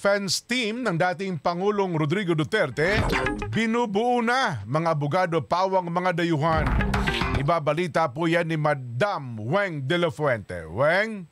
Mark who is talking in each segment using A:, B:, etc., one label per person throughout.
A: defense team ng dating Pangulong Rodrigo Duterte, binubuo na mga abogado pawang mga dayuhan. Ibabalita po yan ni Madam Weng de la Fuente. Weng?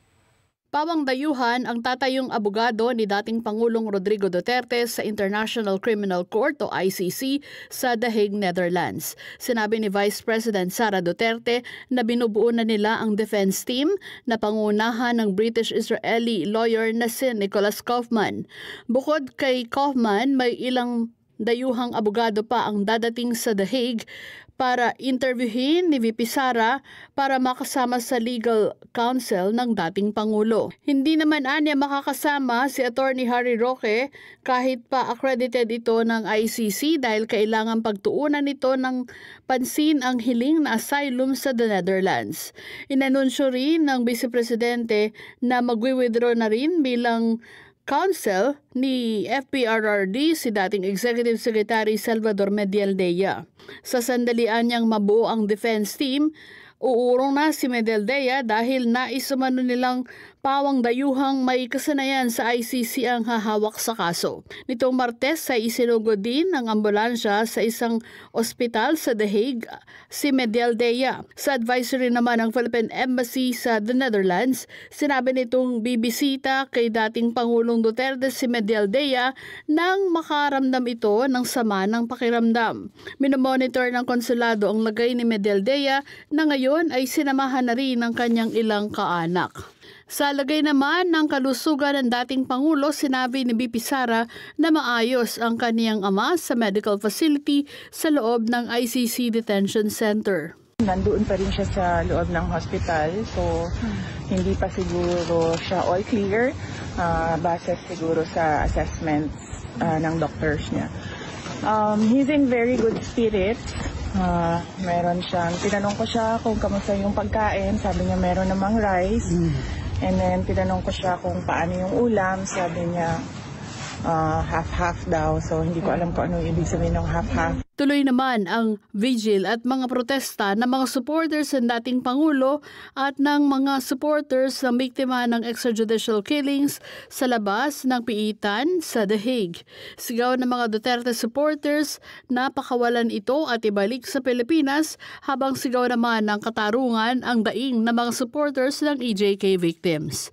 B: Pawang dayuhan ang tatayong abogado ni dating Pangulong Rodrigo Duterte sa International Criminal Court o ICC sa The Hague, Netherlands. Sinabi ni Vice President Sara Duterte na binubuo na nila ang defense team na pangunahan ng British-Israeli lawyer na si Nicholas Kaufman. Bukod kay Kaufman, may ilang dayuhang abogado pa ang dadating sa The Hague para interviewin ni VP Sara para makasama sa legal counsel ng dating Pangulo. Hindi naman anya makakasama si Attorney Harry Roque kahit pa accredited ito ng ICC dahil kailangan pagtuunan nito ng pansin ang hiling na asylum sa the Netherlands. Inanunsyo rin ng Vice Presidente na magwi-withdraw na rin bilang counsel ni FPRRD si dating Executive Secretary Salvador Medialdea. Sa sandalian niyang mabuo ang defense team, uurong na si Medialdea dahil naisumano nilang pawang dayuhang may kasanayan sa ICC ang hahawak sa kaso. Nitong Martes ay isinugod din ng ambulansya sa isang ospital sa The Hague si Medialdea. Sa advisory naman ng Philippine Embassy sa the Netherlands, sinabi nitong bibisita kay dating Pangulong Duterte si Medialdea nang makaramdam ito ng sama ng pakiramdam. Minomonitor ng konsulado ang lagay ni Medialdea na ngayon ay sinamahan na rin ng kanyang ilang kaanak. Sa lagay naman ng kalusugan ng dating Pangulo, sinabi ni VP Sara na maayos ang kaniyang ama sa medical facility sa loob ng ICC Detention Center.
C: Nandoon pa rin siya sa loob ng hospital, so hindi pa siguro siya all clear base siguro sa assessments ng doctors niya. He's in very good spirits. Meron siyang, tinanong ko siya kung kamusta yung pagkain, sabi niya meron namang rice. And then tinanong ko siya kung paano yung ulam, sabi niya half-half daw. So hindi ko alam kung ano ibig sabihin ng half-half.
B: Tuloy naman ang vigil at mga protesta ng mga supporters ng dating Pangulo at ng mga supporters ng biktima ng extrajudicial killings sa labas ng piitan sa The Hague. Sigaw ng mga Duterte supporters na pakawalan ito at ibalik sa Pilipinas, habang sigaw naman ng katarungan ang daing ng mga supporters ng EJK victims.